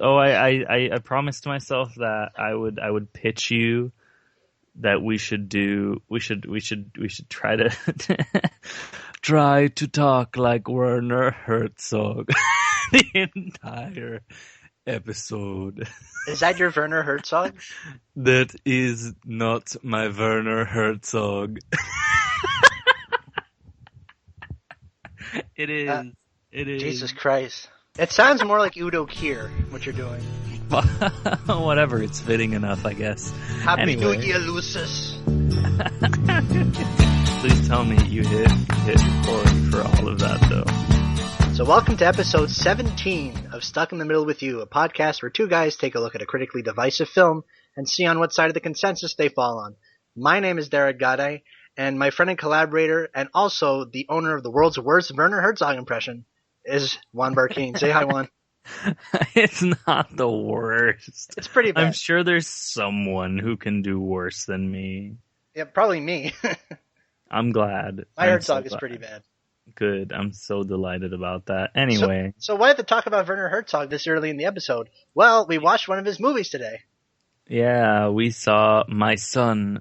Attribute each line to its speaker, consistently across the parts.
Speaker 1: Oh, I promised myself that I would pitch you that we should try to try to talk like Werner Herzog the entire episode.
Speaker 2: Is that your Werner Herzog?
Speaker 1: That is not my Werner Herzog. It is. It is.
Speaker 2: Jesus Christ. It sounds more like Udo Kier, what you're doing.
Speaker 1: Whatever, it's fitting enough, I guess.
Speaker 2: Happy New Year, Lucis.
Speaker 1: Please tell me you hit record for all of that, though.
Speaker 2: So welcome to episode 17 of Stuck in the Middle with You, a podcast where two guys take a look at a critically divisive film and see on what side of the consensus they fall on. My name is Derek Gade, and my friend and collaborator, and also the owner of the world's worst Werner Herzog impression, is Juan Barkeen. Say hi, Juan.
Speaker 1: It's not the worst.
Speaker 2: It's pretty bad.
Speaker 1: I'm sure there's someone who can do worse than me.
Speaker 2: Yeah, probably me.
Speaker 1: I'm glad.
Speaker 2: My Herzog is pretty bad.
Speaker 1: Good. I'm so delighted about that. Anyway.
Speaker 2: So why have to talk about Werner Herzog this early in the episode? Well, we watched one of his movies today.
Speaker 1: Yeah, we saw My Son,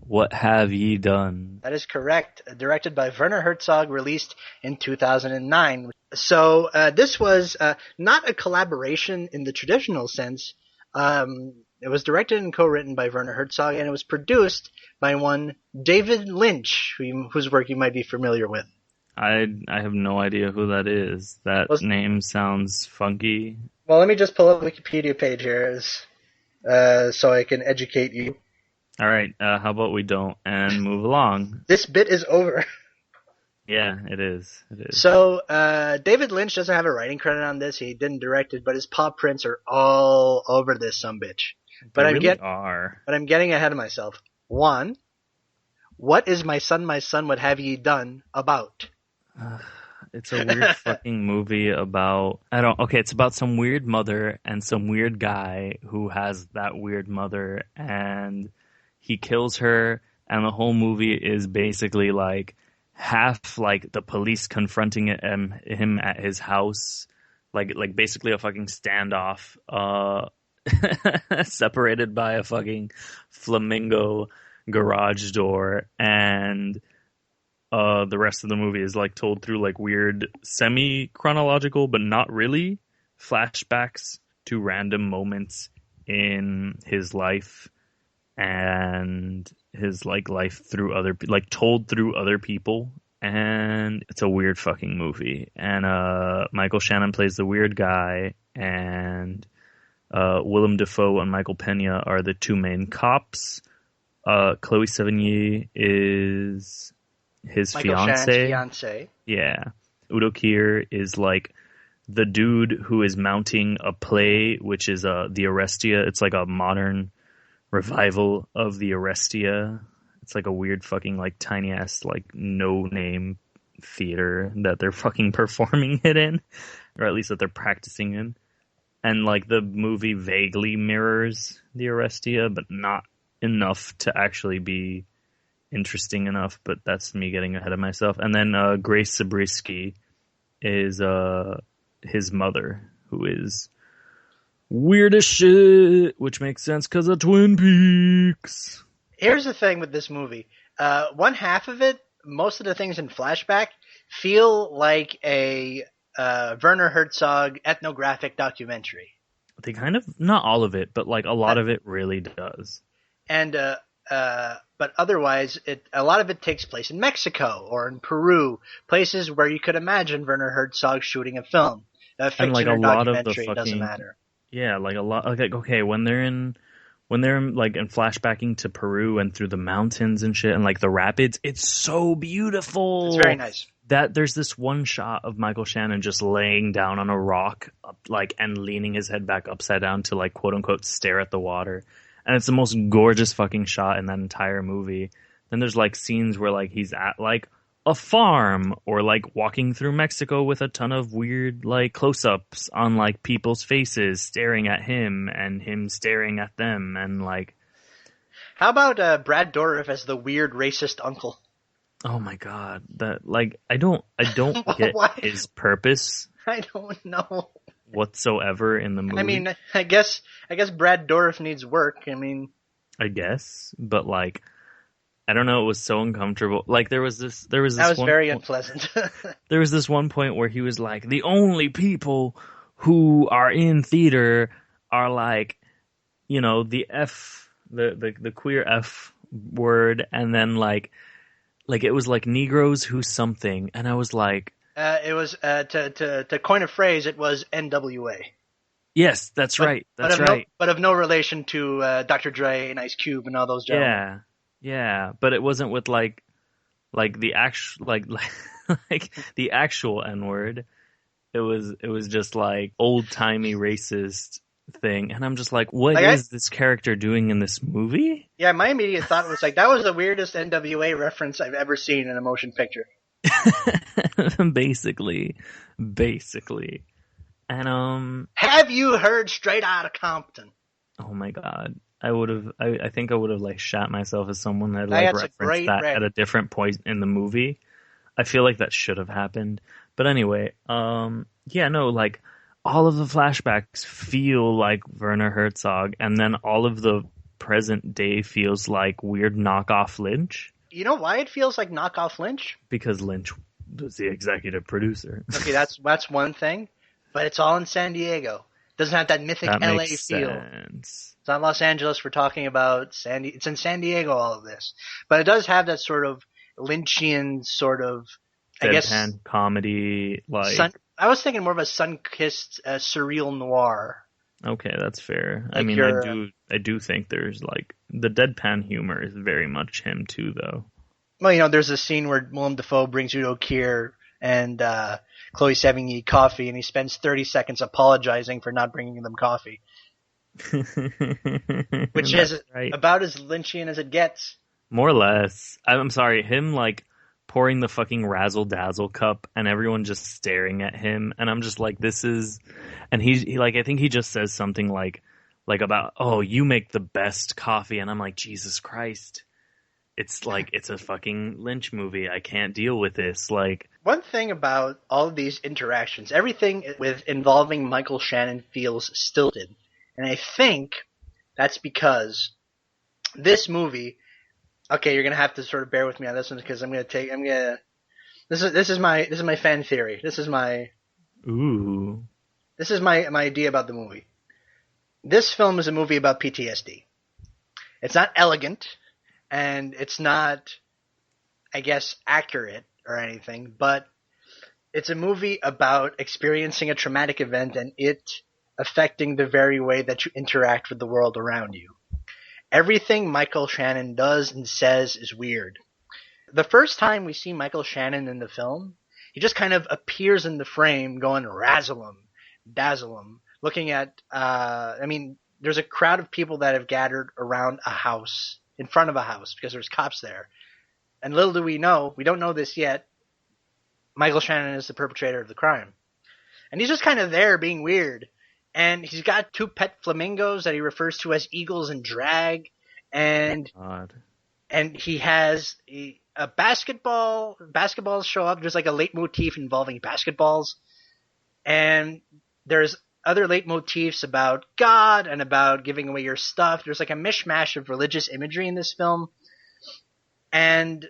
Speaker 1: What Have Ye Done?
Speaker 2: That is correct. Directed by Werner Herzog, released in 2009. So this was not a collaboration in the traditional sense. It was directed and co-written by Werner Herzog, and it was produced by one David Lynch, whose work you might be familiar with.
Speaker 1: I have no idea who that is. That name sounds funky.
Speaker 2: Well, let me just pull up the Wikipedia page here so I can educate you.
Speaker 1: All right, how about we don't and move along?
Speaker 2: This bit is over.
Speaker 1: Yeah, it is. It is.
Speaker 2: So, David Lynch doesn't have a writing credit on this. He didn't direct it, but his paw prints are all over this sumbitch. But I'm getting ahead of myself. One, what is My Son, What Have Ye Done about?
Speaker 1: It's a weird fucking movie about... it's about some weird mother and some weird guy who has that weird mother, and he kills her, and the whole movie is basically like half like the police confronting him at his house, like basically a fucking standoff, separated by a fucking flamingo garage door, and the rest of the movie is like told through like weird semi-chronological but not really flashbacks to random moments in his life and his like life through told through other people. And it's a weird fucking movie. And Michael Shannon plays the weird guy, and Willem Dafoe and Michael Pena are the two main cops. Chloe Sevigny is his
Speaker 2: fiance.
Speaker 1: Yeah. Udo Kier is like the dude who is mounting a play, which is the Orestia. It's like a modern revival of the Orestia. It's like a weird fucking like tiny ass like no name theater that they're fucking performing it in, or at least that they're practicing in. And like the movie vaguely mirrors the Orestia, but not enough to actually be interesting enough. But that's me getting ahead of myself. And then Grace Zabriskie is his mother, who is weird as shit, which makes sense because of Twin Peaks.
Speaker 2: Here's the thing with this movie. One half of it, most of the things in flashback, feel like a Werner Herzog ethnographic documentary.
Speaker 1: They kind of, not all of it, but like a lot of it really does.
Speaker 2: And but otherwise, a lot of it takes place in Mexico or in Peru, places where you could imagine Werner Herzog shooting a film. Fiction
Speaker 1: and like
Speaker 2: or
Speaker 1: a lot of
Speaker 2: documentary,
Speaker 1: the fucking,
Speaker 2: doesn't matter.
Speaker 1: Yeah, like a lot. Okay, when they're in like in flashbacking to Peru and through the mountains and shit and like the rapids, it's so beautiful.
Speaker 2: It's very nice.
Speaker 1: That there's this one shot of Michael Shannon just laying down on a rock, like, and leaning his head back upside down to like quote unquote stare at the water. And it's the most gorgeous fucking shot in that entire movie. Then there's like scenes where like he's at like a farm or like walking through Mexico with a ton of weird like close-ups on like people's faces staring at him and him staring at them, and like.
Speaker 2: How about Brad Dourif as the weird racist uncle?
Speaker 1: Oh my god, that like I don't get his purpose.
Speaker 2: I don't know.
Speaker 1: whatsoever in the movie.
Speaker 2: I mean, I guess Brad Dourif needs work. I mean,
Speaker 1: I guess, but like, I don't know. It was so uncomfortable. Like there was this
Speaker 2: that was
Speaker 1: one
Speaker 2: very
Speaker 1: point,
Speaker 2: unpleasant.
Speaker 1: there was this one point where he was like, the only people who are in theater are like, the queer F word, and then like it was like Negroes who something, and I was like,
Speaker 2: It was to coin a phrase. It was NWA.
Speaker 1: yes, that's right, that's right.
Speaker 2: But of no relation to Dr. Dre and Ice Cube and all those gentlemen.
Speaker 1: Yeah, but it wasn't with like the actual like the actual N word. It was just like old timey racist thing, and I'm just like, what is this character doing in this movie?
Speaker 2: Yeah, my immediate thought was like, that was the weirdest NWA reference I've ever seen in a motion picture.
Speaker 1: basically, and
Speaker 2: have you heard Straight Outta Compton?
Speaker 1: Oh my god, I think I would have like shot myself as someone that like referenced that at a different point in the movie. I feel like that should have happened. But anyway, yeah, no, like all of the flashbacks feel like Werner Herzog, and then all of the present day feels like weird knockoff Lynch.
Speaker 2: You know why it feels like knockoff Lynch?
Speaker 1: Because Lynch was the executive producer.
Speaker 2: Okay, that's one thing, but it's all in San Diego. Doesn't have that mythic LA feel. It's not Los Angeles. We're talking about it's in San Diego, all of this, but it does have that sort of Lynchian sort of, I guess,
Speaker 1: comedy. Like
Speaker 2: I was thinking more of a sun-kissed surreal noir.
Speaker 1: Okay, that's fair.
Speaker 2: Like
Speaker 1: I mean, I do think there's like the deadpan humor is very much him too, though.
Speaker 2: Well, there's a scene where Willem Dafoe brings Udo Kier and Chloe Sevigny coffee, and he spends 30 seconds apologizing for not bringing them coffee, which is about as Lynchian as it gets.
Speaker 1: More or less. I'm sorry, him like pouring the fucking razzle dazzle cup and everyone just staring at him, and I'm just like, this is, and he like, I think he just says something like about, oh, you make the best coffee, and I'm like, Jesus Christ, it's like, it's a fucking Lynch movie. I can't deal with this. Like,
Speaker 2: one thing about all of these interactions, everything involving Michael Shannon feels stilted, and I think that's because this movie. Okay, you're gonna have to sort of bear with me on this one because this is my fan theory. This is my idea about the movie. This film is a movie about PTSD. It's not elegant, and it's not, I guess, accurate or anything, but it's a movie about experiencing a traumatic event and it affecting the very way that you interact with the world around you. Everything Michael Shannon does and says is weird. The first time we see Michael Shannon in the film, he just kind of appears in the frame going razzle 'em, dazzle 'em, looking at, there's a crowd of people that have gathered around a house, in front of a house, because there's cops there. And little do we know, we don't know this yet, Michael Shannon is the perpetrator of the crime. And he's just kind of there being weird. And he's got 2 pet flamingos that he refers to as eagles in drag. And he has a basketball. Basketballs show up. There's like a leitmotif involving basketballs. And there's other leitmotifs about God and about giving away your stuff. There's like a mishmash of religious imagery in this film. And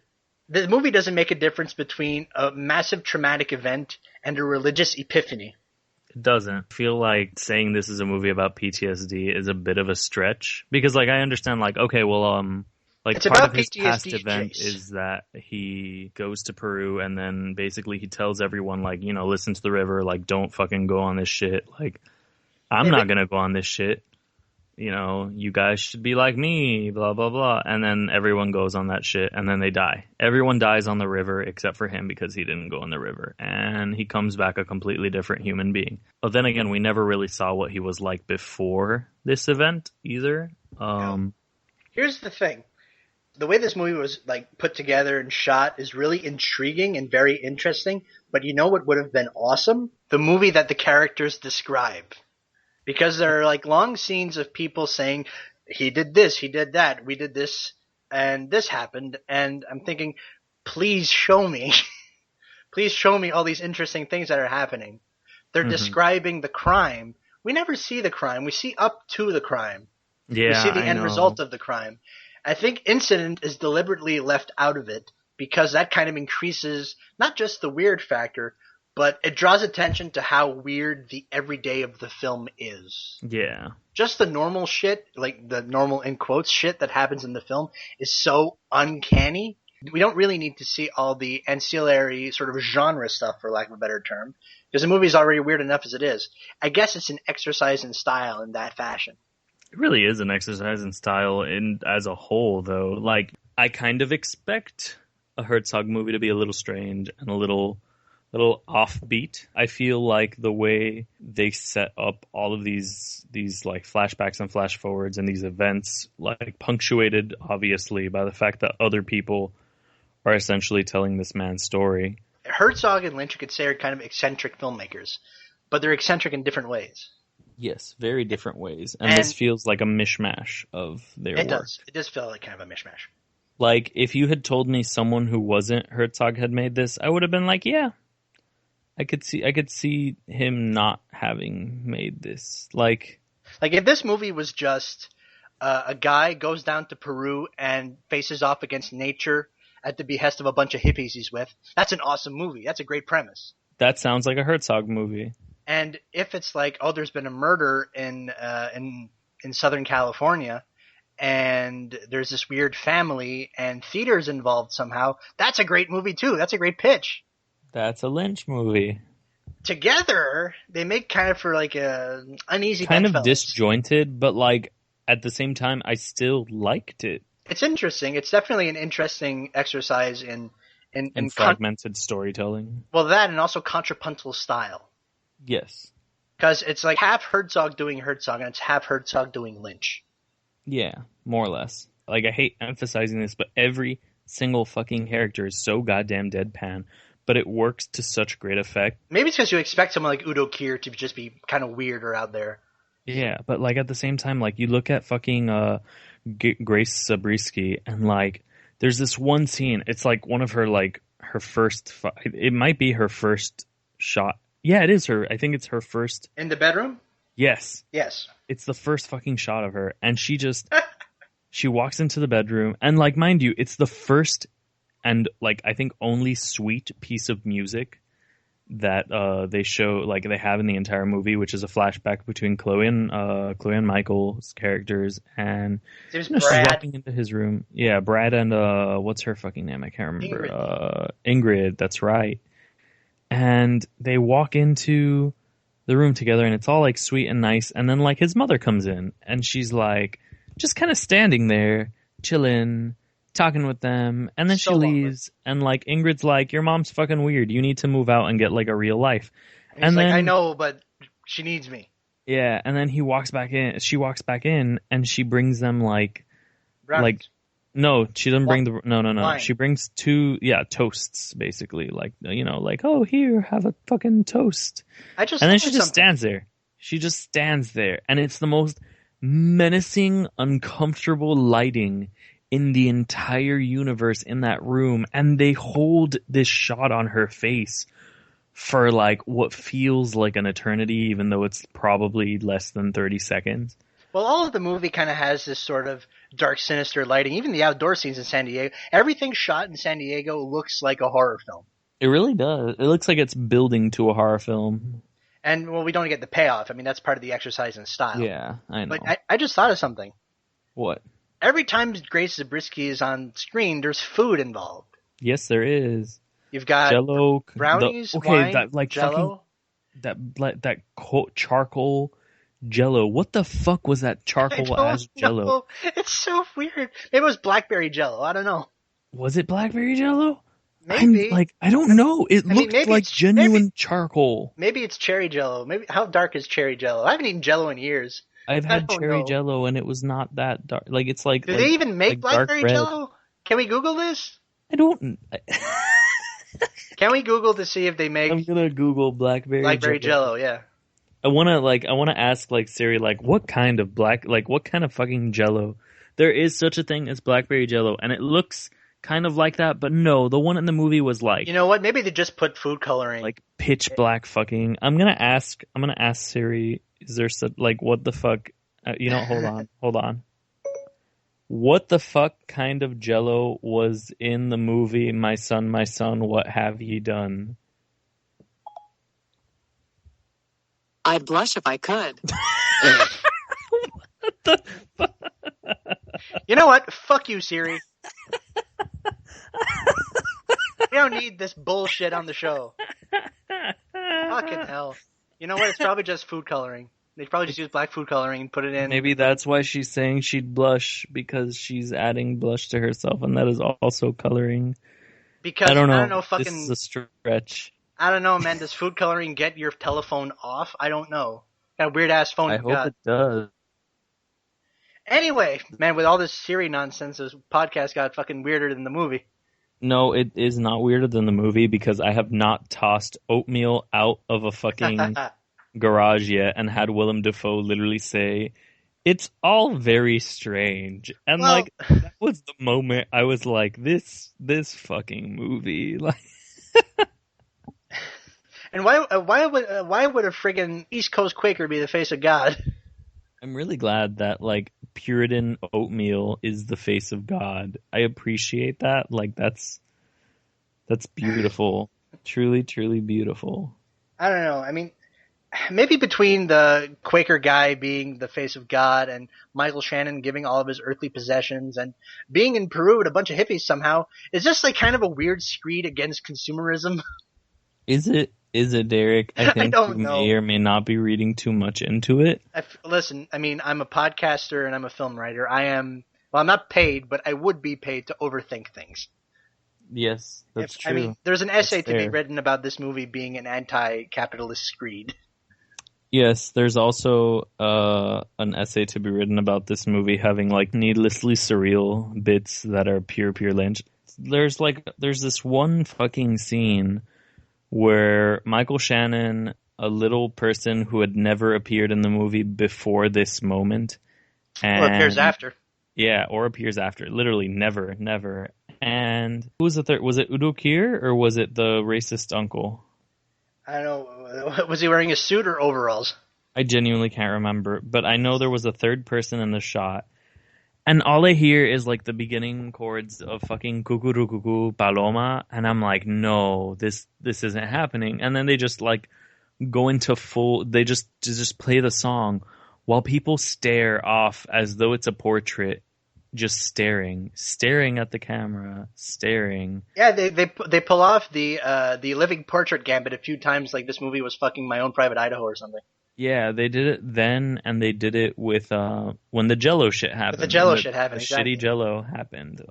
Speaker 2: the movie doesn't make a difference between a massive traumatic event and a religious epiphany.
Speaker 1: It doesn't feel like saying this is a movie about PTSD is a bit of a stretch, because like I understand, like, okay, well, like
Speaker 2: it's
Speaker 1: part
Speaker 2: about
Speaker 1: of his
Speaker 2: PTSD,
Speaker 1: past event
Speaker 2: Chase.
Speaker 1: is that he goes to Peru and then basically he tells everyone, like, listen to the river, like, don't fucking go on this shit. Like, I'm not gonna go on this shit. You guys should be like me, blah, blah, blah. And then everyone goes on that shit, and then they die. Everyone dies on the river except for him because he didn't go in the river. And he comes back a completely different human being. But then again, we never really saw what he was like before this event either.
Speaker 2: Here's the thing. The way this movie was like put together and shot is really intriguing and very interesting. But you know what would have been awesome? The movie that the characters describe. Because there are like long scenes of people saying, he did this, he did that, we did this, and this happened. And I'm thinking, please show me. Please show me all these interesting things that are happening. they're
Speaker 1: Mhm.
Speaker 2: describing the crime. We never see the crime. We see up to the crime.
Speaker 1: Yeah,
Speaker 2: We see the
Speaker 1: I
Speaker 2: end
Speaker 1: know.
Speaker 2: result of the crime. I think incident is deliberately left out of it because that kind of increases not just the weird factor, but it draws attention to how weird the everyday of the film is.
Speaker 1: Yeah.
Speaker 2: Just the normal shit, like the normal in quotes shit that happens in the film is so uncanny. We don't really need to see all the ancillary sort of genre stuff, for lack of a better term, because the movie's already weird enough as it is. I guess it's an exercise in style in that fashion.
Speaker 1: It really is an exercise in style in as a whole, though. Like, I kind of expect a Herzog movie to be a little strange and a little offbeat. I feel like the way they set up all of these like flashbacks and flash forwards and these events, like punctuated obviously by the fact that other people are essentially telling this man's story.
Speaker 2: Herzog and Lynch, you could say, are kind of eccentric filmmakers, but they're eccentric in different ways.
Speaker 1: Yes, very different ways. And this feels like a mishmash of their work.
Speaker 2: It does. It does feel like kind of a mishmash.
Speaker 1: Like, if you had told me someone who wasn't Herzog had made this, I would have been like, yeah, I could see him not having made this. Like
Speaker 2: if this movie was just a guy goes down to Peru and faces off against nature at the behest of a bunch of hippies he's with, that's an awesome movie. That's a great premise.
Speaker 1: That sounds like a Herzog movie.
Speaker 2: And if it's like, oh, there's been a murder in Southern California, and there's this weird family, and theater's involved somehow, that's a great movie too. That's a great pitch.
Speaker 1: That's a Lynch movie.
Speaker 2: Together, they make kind of for like a uneasy
Speaker 1: kind of
Speaker 2: bedfellows.
Speaker 1: Disjointed, but like at the same time, I still liked it.
Speaker 2: It's interesting. It's definitely an interesting exercise in
Speaker 1: fragmented storytelling.
Speaker 2: Well, that and also contrapuntal style.
Speaker 1: Yes.
Speaker 2: Because it's like half Herzog doing Herzog, and it's half Herzog doing Lynch.
Speaker 1: Yeah, more or less. Like, I hate emphasizing this, but every single fucking character is so goddamn deadpan, but it works to such great effect.
Speaker 2: Maybe it's because you expect someone like Udo Kier to just be kind of weird or out there.
Speaker 1: Yeah, but like at the same time, like you look at fucking Grace Zabriskie, and like there's this one scene. It's like one of her like her first. It might be her first shot. Yeah, it is her. I think it's her first.
Speaker 2: In the bedroom?
Speaker 1: Yes.
Speaker 2: Yes.
Speaker 1: It's the first fucking shot of her, and she just she walks into the bedroom, and like mind you, it's the first and like I think only sweet piece of music that they show, like they have in the entire movie, which is a flashback between Chloe and Michael's characters, and
Speaker 2: There's
Speaker 1: she's
Speaker 2: Brad.
Speaker 1: walking into his room. Yeah, Brad and what's her fucking name? I can't remember. Ingrid. That's right. And they walk into the room together, and it's all like sweet and nice. And then like his mother comes in, and she's like just kind of standing there, chilling, talking with them, and then she leaves, and like Ingrid's like, your mom's fucking weird, you need to move out and get like a real life.
Speaker 2: And
Speaker 1: then
Speaker 2: like, I know, but she needs me.
Speaker 1: Yeah, and then she walks back in, and she brings them like
Speaker 2: Brownies.
Speaker 1: like no, she doesn't bring the no.
Speaker 2: Wine.
Speaker 1: She brings two toasts basically, like like, oh, here, have a fucking toast. And then she just stands there. She just stands there, and it's the most menacing, uncomfortable lighting in the entire universe in that room, and they hold this shot on her face for like what feels like an eternity, even though it's probably less than 30 seconds.
Speaker 2: Well, all of the movie kind of has this sort of dark, sinister lighting. Even the outdoor scenes in San Diego, everything shot in San Diego looks like a horror film.
Speaker 1: It really does. It looks like it's building to a horror film.
Speaker 2: And, well, we don't get the payoff. I mean, that's part of the exercise in style.
Speaker 1: Yeah, I know.
Speaker 2: But I just thought of something.
Speaker 1: What?
Speaker 2: Every time Grace Zabriskie is on screen, there's food involved.
Speaker 1: Yes, there is.
Speaker 2: You've got
Speaker 1: Jello,
Speaker 2: brownies, wine,
Speaker 1: that like
Speaker 2: Jello.
Speaker 1: Fucking charcoal Jello. What the fuck was that charcoal as Jello?
Speaker 2: Know. It's so weird. Maybe it was blackberry Jello. I don't know.
Speaker 1: Was it blackberry Jello?
Speaker 2: Maybe.
Speaker 1: I don't know. It looked like genuine charcoal.
Speaker 2: Maybe it's cherry Jello. Maybe how dark is cherry Jello? I haven't eaten Jello in years.
Speaker 1: I've had cherry Jello, and it was not that dark. Like it's like.
Speaker 2: Do they even make blackberry Jello? Can we Google this?
Speaker 1: I don't.
Speaker 2: Can we Google to see if they make?
Speaker 1: I'm gonna Google blackberry
Speaker 2: Jello. Yeah.
Speaker 1: I wanna ask like Siri, like what kind of fucking Jello? There is such a thing as blackberry Jello, and it looks kind of like that, but no, the one in the movie was like,
Speaker 2: You know what? Maybe they just put food coloring.
Speaker 1: like pitch black fucking. I'm gonna ask Siri, is there like what the fuck? Hold on. What the fuck kind of Jello was in the movie My Son, What Have Ye Done?
Speaker 3: I'd blush if I could.
Speaker 1: What the fuck?
Speaker 2: You know what? Fuck you, Siri. We don't need this bullshit on the show. Fucking hell. You know what? It's probably just food coloring. They probably just use black food coloring and put it in.
Speaker 1: Maybe that's why she's saying she'd blush, because she's adding blush to herself, and that is also coloring.
Speaker 2: Because
Speaker 1: I don't know.
Speaker 2: Fucking.
Speaker 1: This is a stretch.
Speaker 2: I don't know, man. Does food coloring get your telephone off? I don't know. Kind of weird ass phone
Speaker 1: I
Speaker 2: you
Speaker 1: hope
Speaker 2: got.
Speaker 1: it does.
Speaker 2: Anyway, man, with all this Siri nonsense, this podcast got fucking weirder than the movie.
Speaker 1: No, it is not weirder than the movie, because I have not tossed oatmeal out of a fucking garage yet and had Willem Dafoe literally say, "It's all very strange." And like, that was the moment I was like, this fucking movie. Like,
Speaker 2: and why would a friggin' East Coast Quaker be the face of God?
Speaker 1: I'm really glad that like Puritan oatmeal is the face of God. I appreciate that. Like, that's beautiful. Truly, truly beautiful.
Speaker 2: I don't know. I mean, maybe between the Quaker guy being the face of God and Michael Shannon giving all of his earthly possessions and being in Peru with a bunch of hippies somehow, is just like kind of a weird screed against consumerism. Is
Speaker 1: it, Derek? I think
Speaker 2: don't
Speaker 1: you
Speaker 2: know.
Speaker 1: may or may not be reading too much into it.
Speaker 2: Listen, I mean, I'm a podcaster and I'm a film writer. I'm not paid, but I would be paid to overthink things.
Speaker 1: Yes, that's true.
Speaker 2: I mean, there's an essay to be written about this movie being an anti-capitalist screed.
Speaker 1: Yes, there's also an essay to be written about this movie having like needlessly surreal bits that are pure lynch. There's this one fucking scene where Michael Shannon, a little person who had never appeared in the movie before this moment,
Speaker 2: or appears after.
Speaker 1: Yeah, or appears after. Literally, never. And who was the third? Was it Udo Kier or was it the racist uncle?
Speaker 2: I don't know. Was he wearing a suit or overalls?
Speaker 1: I genuinely can't remember, but I know there was a third person in the shot. And all I hear is like the beginning chords of fucking Cuckoo Cuckoo Paloma, and I'm like, no, this isn't happening. And then they just like go into they just play the song while people stare off as though it's a portrait, just staring at the camera, staring.
Speaker 2: Yeah, they pull off the living portrait gambit a few times, like this movie was fucking My Own Private Idaho or something.
Speaker 1: Yeah, they did it then, and they did it with when the Jello shit happened.
Speaker 2: The Jello shit happened,
Speaker 1: the
Speaker 2: exactly.
Speaker 1: Shitty Jello happened.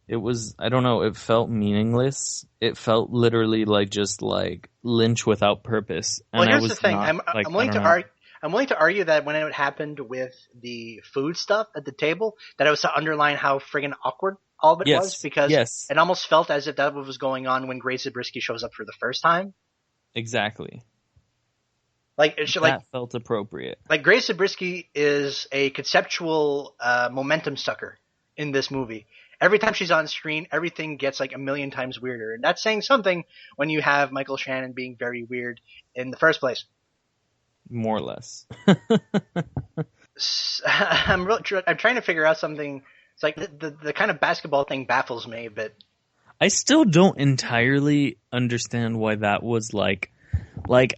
Speaker 1: It was, I don't know, it felt meaningless. It felt literally like just like Lynch without purpose. And
Speaker 2: well, here's
Speaker 1: I was
Speaker 2: the thing.
Speaker 1: not,
Speaker 2: I'm willing to argue that when it happened with the food stuff at the table, that it was to underline how friggin' awkward all of it was, because it almost felt as if that was going on when Grace Zabriskie shows up for the first time.
Speaker 1: Exactly.
Speaker 2: Like
Speaker 1: that felt appropriate.
Speaker 2: Like Grace Zabriskie is a conceptual momentum sucker in this movie. Every time she's on screen, everything gets like a million times weirder, and that's saying something when you have Michael Shannon being very weird in the first place.
Speaker 1: More or less.
Speaker 2: I'm trying to figure out something. It's like the kind of basketball thing baffles me, but
Speaker 1: I still don't entirely understand why that was like,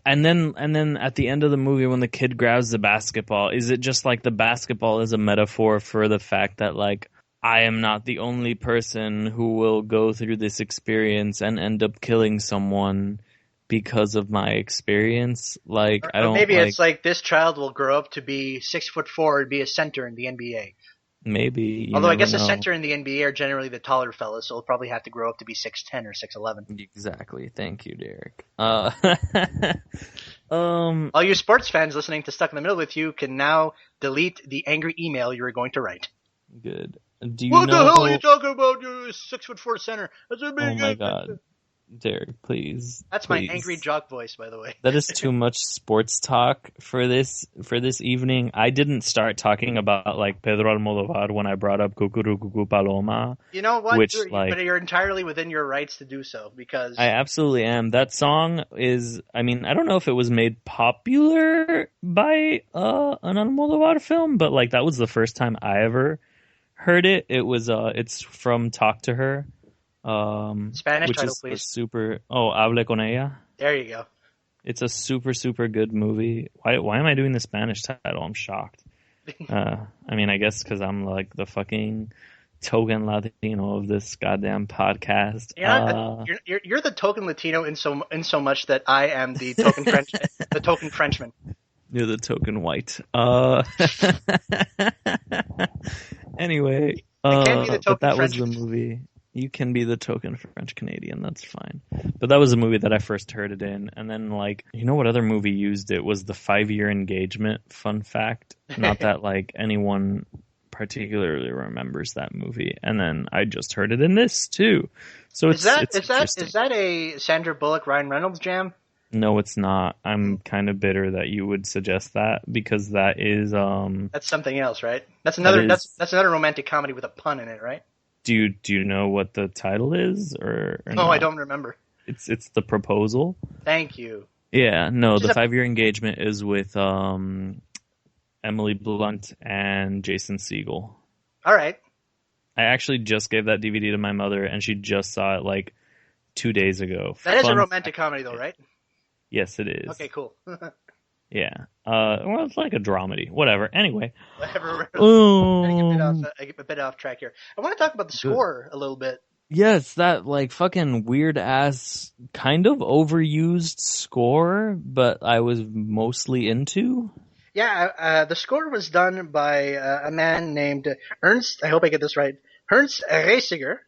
Speaker 1: and then at the end of the movie when the kid grabs the basketball, is it just like the basketball is a metaphor for the fact that like, I am not the only person who will go through this experience and end up killing someone because of my experience? Like, I don't.
Speaker 2: Maybe it's like this child will grow up to be 6'4" and be a center in the NBA.
Speaker 1: Maybe.
Speaker 2: Although I guess the center in the NBA are generally the taller fellas, so he'll probably have to grow up to be 6'10" or 6'11".
Speaker 1: Exactly. Thank you, Derek.
Speaker 2: All you sports fans listening to Stuck in the Middle with You can now delete the angry email you were going to write.
Speaker 1: Good. Do you
Speaker 2: what
Speaker 1: know...
Speaker 2: the hell are you talking about? You're a 6'4" center.
Speaker 1: Oh my god. Derek, please.
Speaker 2: That's
Speaker 1: please.
Speaker 2: my angry jock voice, by the way.
Speaker 1: That is too much sports talk for this evening. I didn't start talking about like Pedro Almodovar when I brought up Cucuru Cucu Paloma.
Speaker 2: You know what?
Speaker 1: Which,
Speaker 2: But you're entirely within your rights to do so because
Speaker 1: I absolutely am. That song is, I mean, I don't know if it was made popular by an Almodovar film, but like that was the first time I ever heard it. It was it's from Talk to Her.
Speaker 2: Spanish
Speaker 1: which
Speaker 2: title,
Speaker 1: is
Speaker 2: please.
Speaker 1: Hable con ella.
Speaker 2: There you go.
Speaker 1: It's a super, super good movie. Why am I doing the Spanish title? I'm shocked. I mean, I guess because I'm like the fucking token Latino of this goddamn podcast.
Speaker 2: You're the token Latino in so much that I am the token French, the token Frenchman.
Speaker 1: You're the token white. Anyway, but that was the movie. You can be the token French Canadian, that's fine. But that was a movie that I first heard it in. And then, like, you know what other movie used it? Was the 5-Year Engagement, fun fact. Not that, like, anyone particularly remembers that movie. And then I just heard it in this, too. So is
Speaker 2: that a Sandra Bullock, Ryan Reynolds jam?
Speaker 1: No, it's not. I'm kind of bitter that you would suggest that, because that is...
Speaker 2: That's something else, right? That's another romantic comedy with a pun in it, right?
Speaker 1: Do you know what the title is, or
Speaker 2: no?
Speaker 1: Not?
Speaker 2: I don't remember.
Speaker 1: It's The Proposal.
Speaker 2: Thank you.
Speaker 1: Yeah, no, the 5-Year Engagement is with Emily Blunt and Jason Segel.
Speaker 2: All right.
Speaker 1: I actually just gave that DVD to my mother, and she just saw it like 2 days ago.
Speaker 2: That is a romantic comedy, though, right?
Speaker 1: Yes, it is.
Speaker 2: Okay, cool.
Speaker 1: Yeah. Well, it's like a dramedy. Whatever. Anyway.
Speaker 2: Whatever. A bit off track here. I want to talk about the score a little bit.
Speaker 1: Yes, that like fucking weird ass kind of overused score, but I was mostly into.
Speaker 2: Yeah, the score was done by a man named Ernst. I hope I get this right. Ernst Reisiger.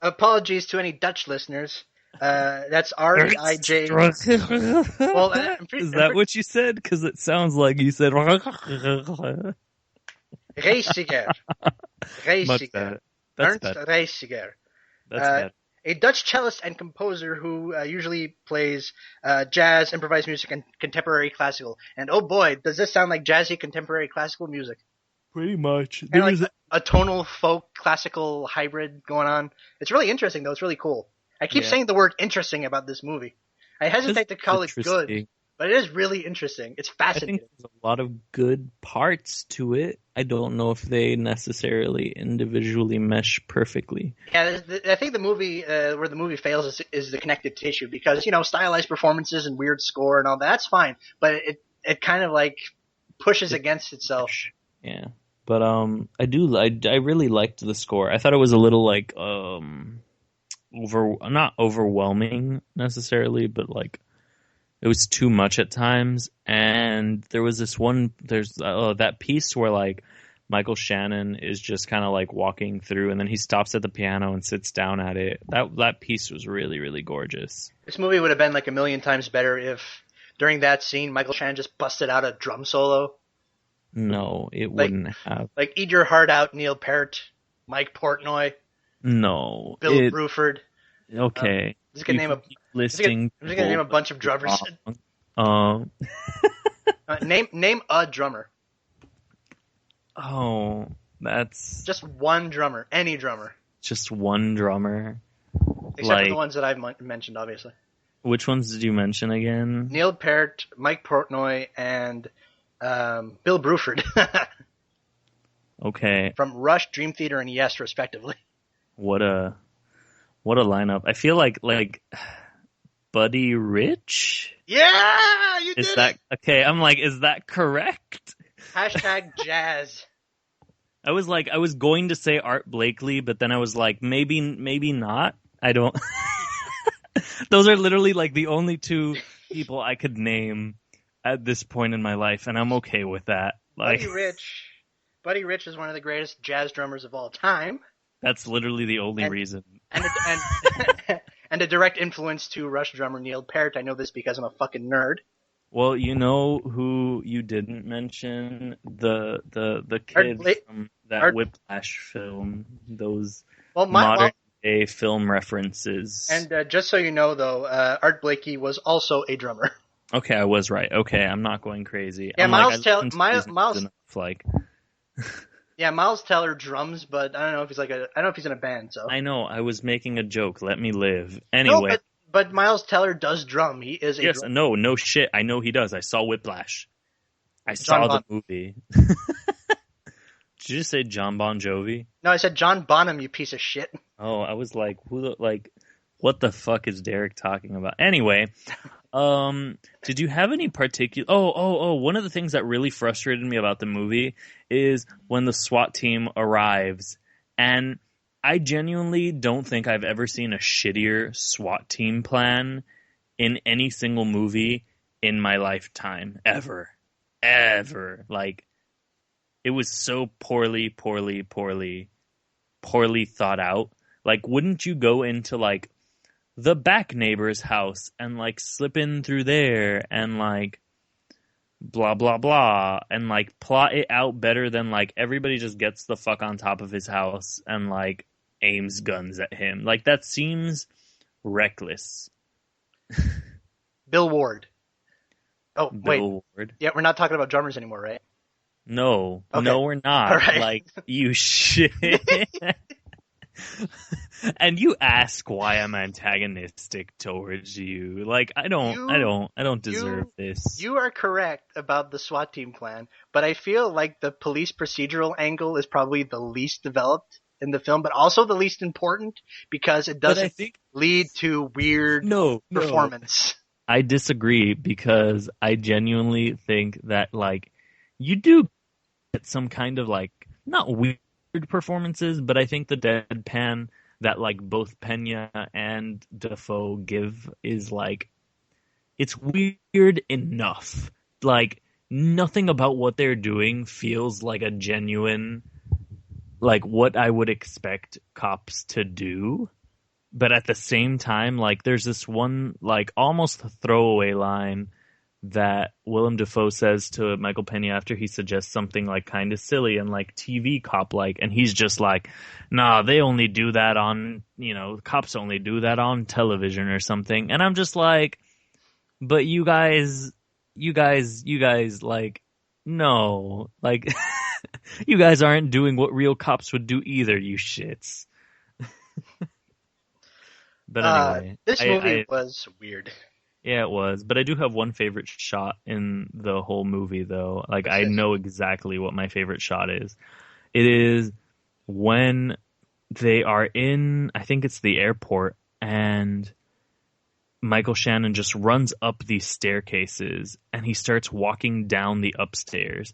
Speaker 2: Apologies to any Dutch listeners. That's R-E-I-J. Well,
Speaker 1: is that what you said? Because it sounds like you said
Speaker 2: Reisiger.
Speaker 1: Much better.
Speaker 2: Ernst
Speaker 1: better.
Speaker 2: Reisiger.
Speaker 1: That's better.
Speaker 2: A Dutch cellist and composer who usually plays jazz, improvised music, and contemporary classical. And oh boy, does this sound like jazzy contemporary classical music.
Speaker 1: Pretty much.
Speaker 2: Kind of like a tonal folk classical hybrid going on. It's really interesting, though. It's really cool. I keep saying the word interesting about this movie. I hesitate to call it good, but it is really interesting. It's fascinating.
Speaker 1: I think there's a lot of good parts to it. I don't know if they necessarily individually mesh perfectly.
Speaker 2: Yeah, I think the movie, where the movie fails is the connective tissue, because, you know, stylized performances and weird score and all that's fine, but it kind of like pushes against itself.
Speaker 1: Yeah. But I really liked the score. I thought it was a little like not overwhelming necessarily, but like it was too much at times. And there was there's that piece where like Michael Shannon is just kind of like walking through, and then he stops at the piano and sits down at it. That piece was really, really gorgeous.
Speaker 2: This movie would have been like a million times better if during that scene Michael Shannon just busted out a drum solo.
Speaker 1: No, it wouldn't have.
Speaker 2: Like Eat Your Heart Out, Neil Peart, Mike Portnoy.
Speaker 1: No.
Speaker 2: Bill Bruford.
Speaker 1: Okay.
Speaker 2: I'm just gonna name a bunch of drummers. Name a drummer.
Speaker 1: Oh, that's
Speaker 2: just one drummer. Any drummer.
Speaker 1: Just one drummer.
Speaker 2: Except for the ones that I've mentioned, obviously.
Speaker 1: Which ones did you mention again?
Speaker 2: Neil Peart, Mike Portnoy, and Bill Bruford.
Speaker 1: Okay.
Speaker 2: From Rush, Dream Theater, and Yes, respectively.
Speaker 1: What a lineup. I feel like Buddy Rich?
Speaker 2: Yeah, you did it!
Speaker 1: Okay, I'm like, is that correct?
Speaker 2: Hashtag jazz.
Speaker 1: I was going to say Art Blakely, but then I was like, maybe not. I don't. Those are literally like the only two people I could name at this point in my life, and I'm okay with that. Like,
Speaker 2: Buddy Rich is one of the greatest jazz drummers of all time.
Speaker 1: That's literally the only reason.
Speaker 2: And a direct influence to Rush drummer Neil Peart. I know this because I'm a fucking nerd.
Speaker 1: Well, you know who you didn't mention? The kid from that Whiplash film. Those modern a film references.
Speaker 2: And just so you know, though, Art Blakey was also a drummer.
Speaker 1: Okay, I was right. Okay, I'm not going crazy.
Speaker 2: Yeah,
Speaker 1: I'm
Speaker 2: Miles
Speaker 1: enough, like.
Speaker 2: Yeah, Miles Teller drums, but I don't know if he's I don't know if he's in a band. So
Speaker 1: I know I was making a joke. Let me live.
Speaker 2: no,
Speaker 1: Anyway,
Speaker 2: but Miles Teller does drum. He is a
Speaker 1: yes,
Speaker 2: drummer.
Speaker 1: no shit. I know he does. I saw Whiplash. I
Speaker 2: John
Speaker 1: saw
Speaker 2: Bon-
Speaker 1: the movie. Did you just say John Bon Jovi?
Speaker 2: No, I said John Bonham. You piece of shit.
Speaker 1: Oh, I was like, what the fuck is Derek talking about? Anyway, did you have any particular? Oh, one of the things that really frustrated me about the movie is when the SWAT team arrives, and I genuinely don't think I've ever seen a shittier SWAT team plan in any single movie in my lifetime, ever. Like, it was so poorly thought out. Like, wouldn't you go into, like, the back neighbor's house and, like, slip in through there and, like, blah, blah, blah, and, like, plot it out better than, like, everybody just gets the fuck on top of his house and, like, aims guns at him. Like, that seems reckless.
Speaker 2: Bill Ward. Oh,
Speaker 1: Bill Ward.
Speaker 2: Yeah, we're not talking about drummers anymore, right?
Speaker 1: No,
Speaker 2: Okay.
Speaker 1: no, we're not.
Speaker 2: Right.
Speaker 1: Like, you shit. And you ask why I'm antagonistic towards you. Like, I don't deserve this.
Speaker 2: You are correct about the SWAT team plan, but I feel like the police procedural angle is probably the least developed in the film, but also the least important because it doesn't lead to weird performance.
Speaker 1: I disagree because I genuinely think that, like, you do get some kind of, like, not weird performances, but I think the deadpan that, like, both Pena and Dafoe give is, like, it's weird enough. Like, nothing about what they're doing feels like a genuine, like, what I would expect cops to do. But at the same time, like, there's this one, like, almost throwaway line that Willem Dafoe says to Michael Pena after he suggests something, like, kind of silly and, like, TV cop-like, and he's just like, nah, they only do that on, cops only do that on television or something. And I'm just like, but you guys, like, no. Like, you guys aren't doing what real cops would do either, you shits. But anyway.
Speaker 2: This movie was weird.
Speaker 1: Yeah, it was. But I do have one favorite shot in the whole movie, though. Like, I know exactly what my favorite shot is. It is when they are in, I think it's the airport, and Michael Shannon just runs up these staircases, and he starts walking down the upstairs.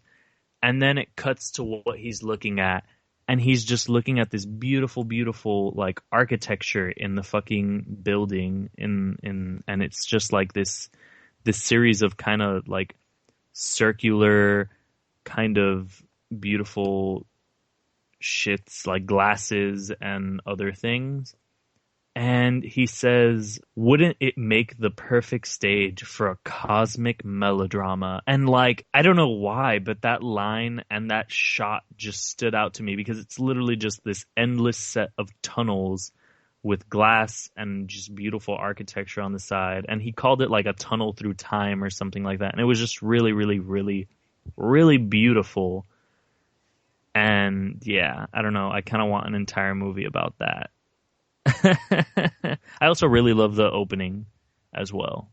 Speaker 1: And then it cuts to what he's looking at, and he's just looking at this beautiful, beautiful, like, architecture in the fucking building, and it's just like this series of kind of, like, circular, kind of beautiful shits, like glasses and other things. And he says, wouldn't it make the perfect stage for a cosmic melodrama? And, like, I don't know why, but that line and that shot just stood out to me because it's literally just this endless set of tunnels with glass and just beautiful architecture on the side. And he called it, like, a tunnel through time or something like that. And it was just really, really, really, really beautiful. And, yeah, I don't know. I kind of want an entire movie about that. I also really love the opening as well,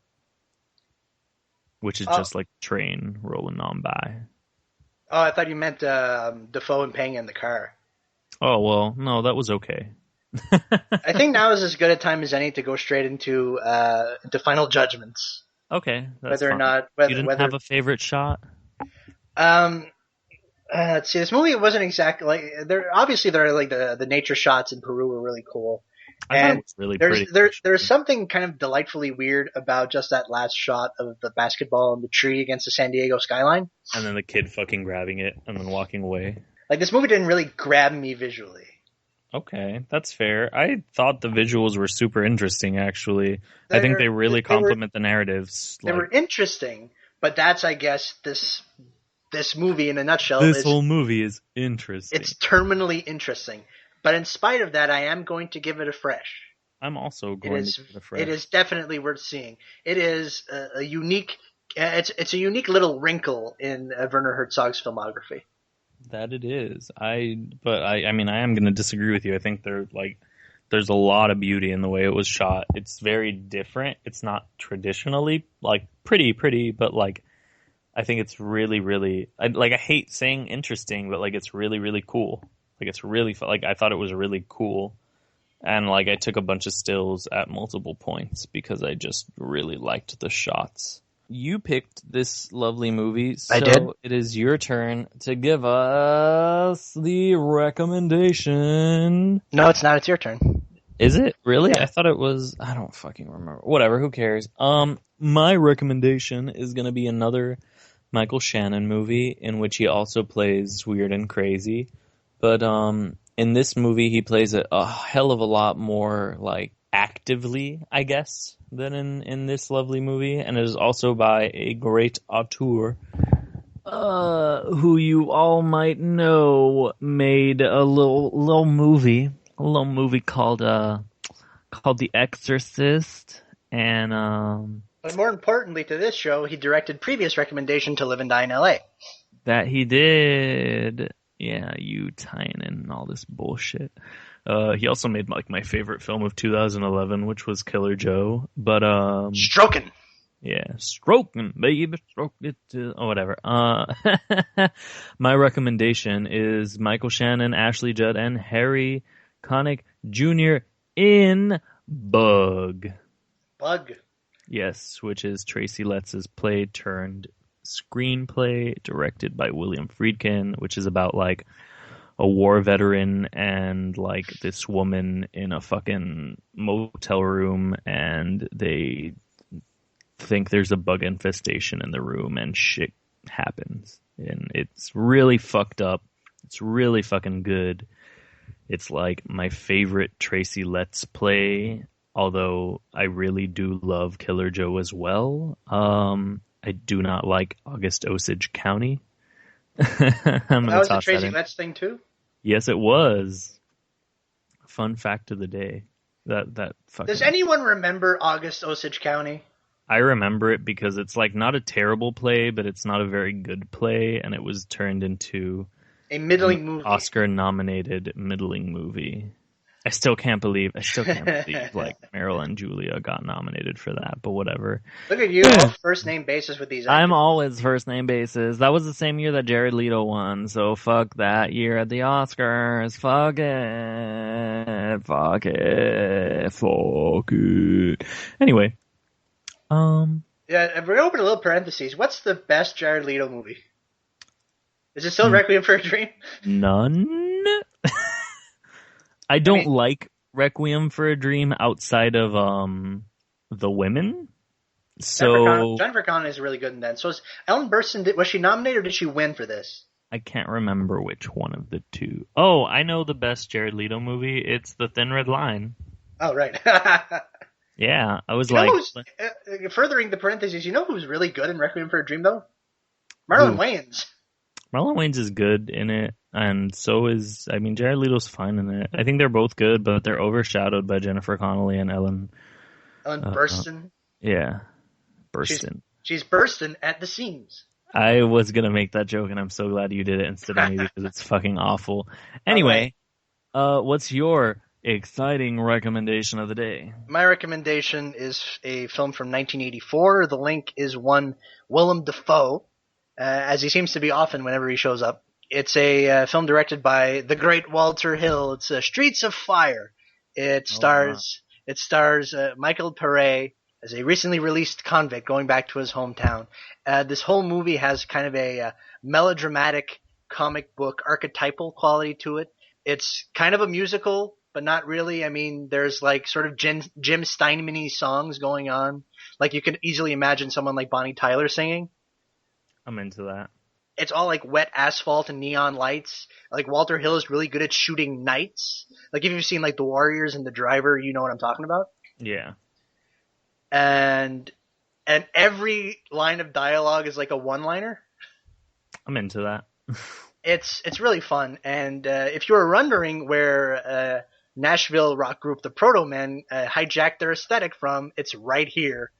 Speaker 1: which is just like a train rolling on by.
Speaker 2: Oh, I thought you meant Dafoe and Pena in the car.
Speaker 1: Oh, well, no, that was okay.
Speaker 2: I think now is as good a time as any to go straight into final judgments.
Speaker 1: Okay, that's
Speaker 2: whether
Speaker 1: fine.
Speaker 2: Or not
Speaker 1: you didn't have a favorite shot.
Speaker 2: Let's see. This movie wasn't exactly like there. Obviously, there are like the nature shots in Peru were really cool.
Speaker 1: I thought it was really pretty.
Speaker 2: There's something kind of delightfully weird about just that last shot of the basketball in the tree against the San Diego skyline.
Speaker 1: And then the kid fucking grabbing it and then walking away.
Speaker 2: Like, this movie didn't really grab me visually.
Speaker 1: Okay, that's fair. I thought the visuals were super interesting, actually. I think they really complement the narratives.
Speaker 2: They were interesting, but that's, I guess, this movie in a nutshell.
Speaker 1: This whole movie is interesting.
Speaker 2: It's terminally interesting. But in spite of that, I am going to give it a fresh.
Speaker 1: I'm also going to give it a fresh.
Speaker 2: It is definitely worth seeing. It is a unique. It's a unique little wrinkle in Werner Herzog's filmography.
Speaker 1: That it is. I mean, I am going to disagree with you. I think there's a lot of beauty in the way it was shot. It's very different. It's not traditionally like pretty, but like I think it's really, really. I hate saying interesting, but like it's really, really cool. Like it's really like I thought it was really cool, and like I took a bunch of stills at multiple points because I just really liked the shots. You picked this lovely movie, so
Speaker 2: I did.
Speaker 1: It is your turn to give us the recommendation.
Speaker 2: No, it's not. It's your turn.
Speaker 1: Is it? Really?
Speaker 2: Yeah.
Speaker 1: I thought it was... I don't fucking remember. Whatever, who cares? My recommendation is going to be another Michael Shannon movie in which he also plays weird and crazy. But in this movie, he plays it a hell of a lot more, like, actively, I guess, than in this lovely movie, and it is also by a great auteur who you all might know made a little movie called The Exorcist, and
Speaker 2: But more importantly to this show, he directed previous recommendation To Live and Die in L.A.
Speaker 1: that he did. Yeah, you tying in all this bullshit. He also made like my favorite film of 2011, which was Killer Joe. But
Speaker 2: Stroking.
Speaker 1: Yeah, stroking, baby, stroke it. Whatever. My recommendation is Michael Shannon, Ashley Judd, and Harry Connick Jr. in Bug.
Speaker 2: Bug.
Speaker 1: Yes, which is Tracy Letts's play turned screenplay, directed by William Friedkin, which is about like a war veteran and like this woman in a fucking motel room, and they think there's a bug infestation in the room and shit happens. And it's really fucked up. It's really fucking good. It's like my favorite Tracy Letts play, although I really do love Killer Joe as well. I do not like August Osage County. That
Speaker 2: was a Tracy Letts thing too?
Speaker 1: Yes, it was. Fun fact of the day. That fucking...
Speaker 2: Does anyone remember August Osage County?
Speaker 1: I remember it because it's like not a terrible play, but it's not a very good play, and it was turned into
Speaker 2: a middling movie.
Speaker 1: Oscar-nominated middling movie. I still can't believe like Meryl and Julia got nominated for that, but whatever.
Speaker 2: Look at you, all first name basis with these actors.
Speaker 1: I'm always first name basis. That was the same year that Jared Leto won, so fuck that year at the Oscars. Fuck it. Fuck it. Fuck it. Anyway.
Speaker 2: Yeah, we're going to open a little parentheses. What's the best Jared Leto movie? Is it still Requiem for a Dream?
Speaker 1: None. I don't like Requiem for a Dream outside of The Women. So
Speaker 2: Jennifer Connelly is really good in that. So is Ellen Burstyn, was she nominated or did she win for this?
Speaker 1: I can't remember which one of the two. Oh, I know the best Jared Leto movie. It's The Thin Red Line.
Speaker 2: Oh, right.
Speaker 1: Yeah, I was
Speaker 2: furthering the parentheses, you know who's really good in Requiem for a Dream, though? Marlon Wayans.
Speaker 1: Marlon Wayans is good in it, and so is, Jared Leto's fine in it. I think they're both good, but they're overshadowed by Jennifer Connelly and Ellen
Speaker 2: Burstyn.
Speaker 1: Yeah, Burstyn.
Speaker 2: She's bursting at the seams.
Speaker 1: I was going to make that joke, and I'm so glad you did it instead of me because it's fucking awful. Anyway, what's your exciting recommendation of the day?
Speaker 2: My recommendation is a film from 1984. The link is one Willem Dafoe, as he seems to be often whenever he shows up. It's a film directed by the great Walter Hill. It's Streets of Fire. It stars Michael Pare as a recently released convict going back to his hometown. This whole movie has kind of a melodramatic comic book archetypal quality to it. It's kind of a musical, but not really. There's like sort of Jim Steinman-y songs going on. Like you could easily imagine someone like Bonnie Tyler singing.
Speaker 1: I'm into that.
Speaker 2: It's all like wet asphalt and neon lights. Like Walter Hill is really good at shooting knights. Like if you've seen like The Warriors and The Driver, you know what I'm talking about.
Speaker 1: Yeah.
Speaker 2: And every line of dialogue is like a one-liner.
Speaker 1: I'm into that.
Speaker 2: It's really fun, and if you were wondering where Nashville rock group the Proto Men hijacked their aesthetic from, it's right here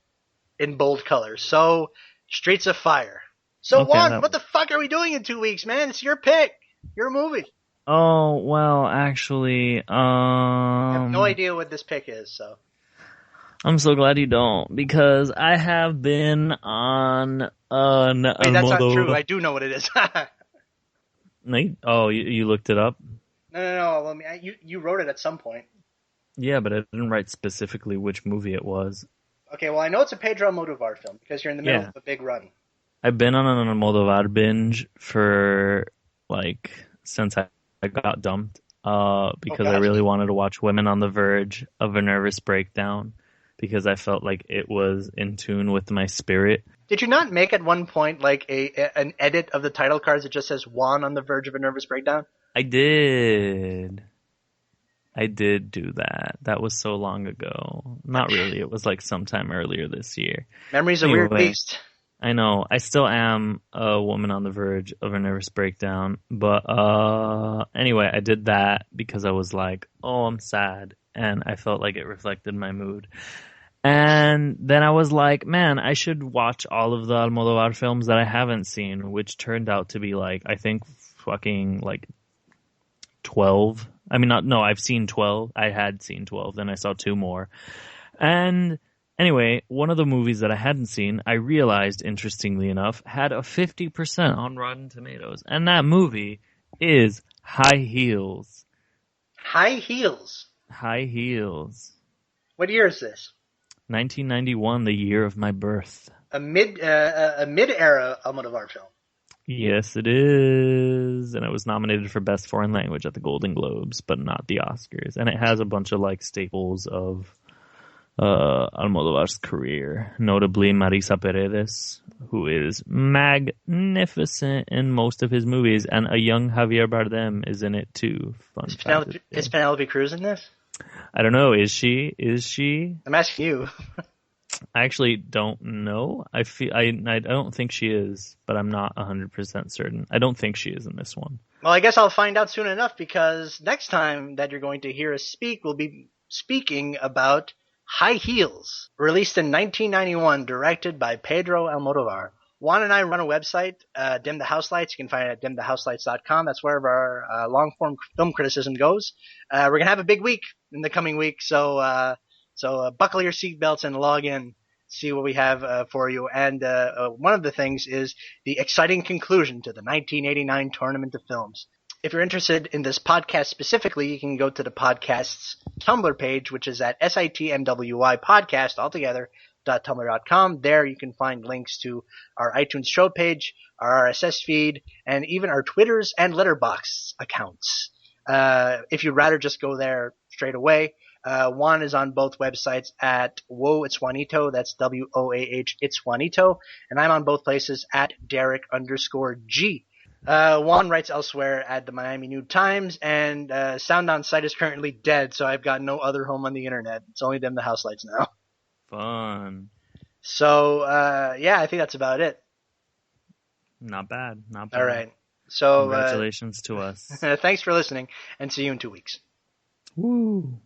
Speaker 2: in bold colors. So, Streets of Fire. So,
Speaker 1: Okay,
Speaker 2: Juan, what the fuck are we doing in 2 weeks, man? It's your pick, your movie.
Speaker 1: Oh, well, actually,
Speaker 2: I have no idea what this pick is, so.
Speaker 1: I'm so glad you don't, because I have been on
Speaker 2: Wait, that's not true. I do know what it is.
Speaker 1: Nate? Oh, you looked it up?
Speaker 2: No. I mean, you wrote it at some point.
Speaker 1: Yeah, but I didn't write specifically which movie it was.
Speaker 2: Okay, well, I know it's a Pedro Almodovar film because you're in the middle of a big run.
Speaker 1: I've been on an Almodovar binge for, since I got dumped, because I really wanted to watch Women on the Verge of a Nervous Breakdown, because I felt like it was in tune with my spirit.
Speaker 2: Did you not make at one point an edit of the title cards that just says Juan on the Verge of a Nervous Breakdown?
Speaker 1: I did do that. That was so long ago. Not really. It was sometime earlier this year.
Speaker 2: Memory's a weird beast.
Speaker 1: I know. I still am a woman on the verge of a nervous breakdown. But anyway, I did that because I was like, oh, I'm sad. And I felt like it reflected my mood. And then I was like, man, I should watch all of the Almodovar films that I haven't seen, which turned out to be I think fucking 12. I mean, I've seen 12. I had seen 12. Then I saw 2 more. And anyway, one of the movies that I hadn't seen, I realized, interestingly enough, had a 50% on Rotten Tomatoes. And that movie is High Heels.
Speaker 2: High Heels?
Speaker 1: High Heels.
Speaker 2: What year is this?
Speaker 1: 1991, the year of my birth.
Speaker 2: A mid-era Almodovar film.
Speaker 1: Yes, it is. And it was nominated for Best Foreign Language at the Golden Globes, but not the Oscars. And it has a bunch of staples of Almodovar's career, notably Marisa Paredes, who is magnificent in most of his movies, and a young Javier Bardem is in it too.
Speaker 2: Is Penelope Cruz in this?
Speaker 1: I don't know. Is she?
Speaker 2: I'm asking you.
Speaker 1: I actually don't know. I don't think she is, but I'm not 100% certain. I don't think she is in this one.
Speaker 2: Well, I guess I'll find out soon enough, because next time that you're going to hear us speak, we'll be speaking about High Heels, released in 1991, directed by Pedro Almodovar. Juan and I run a website, Dim the House Lights. You can find it at dimthehouselights.com. That's where our long-form film criticism goes. We're going to have a big week in the coming week, so buckle your seatbelts and log in, see what we have for you. And one of the things is the exciting conclusion to the 1989 Tournament of Films. If you're interested in this podcast specifically, you can go to the podcast's Tumblr page, which is at SITMWY podcast altogether.tumblr.com. There you can find links to our iTunes show page, our RSS feed, and even our Twitters and Letterboxd accounts. If you'd rather just go there straight away, Juan is on both websites at Whoa It's Juanito, that's WOAH It's Juanito, and I'm on both places at Derek_G. Juan writes elsewhere at the Miami New Times, and Sound On Site is currently dead, so I've got no other home on the internet. It's only Dim the House Lights now.
Speaker 1: Fun.
Speaker 2: So, yeah, I think that's about it.
Speaker 1: Not bad.
Speaker 2: All right. So,
Speaker 1: congratulations to us.
Speaker 2: Thanks for listening, and see you in 2 weeks.
Speaker 1: Woo.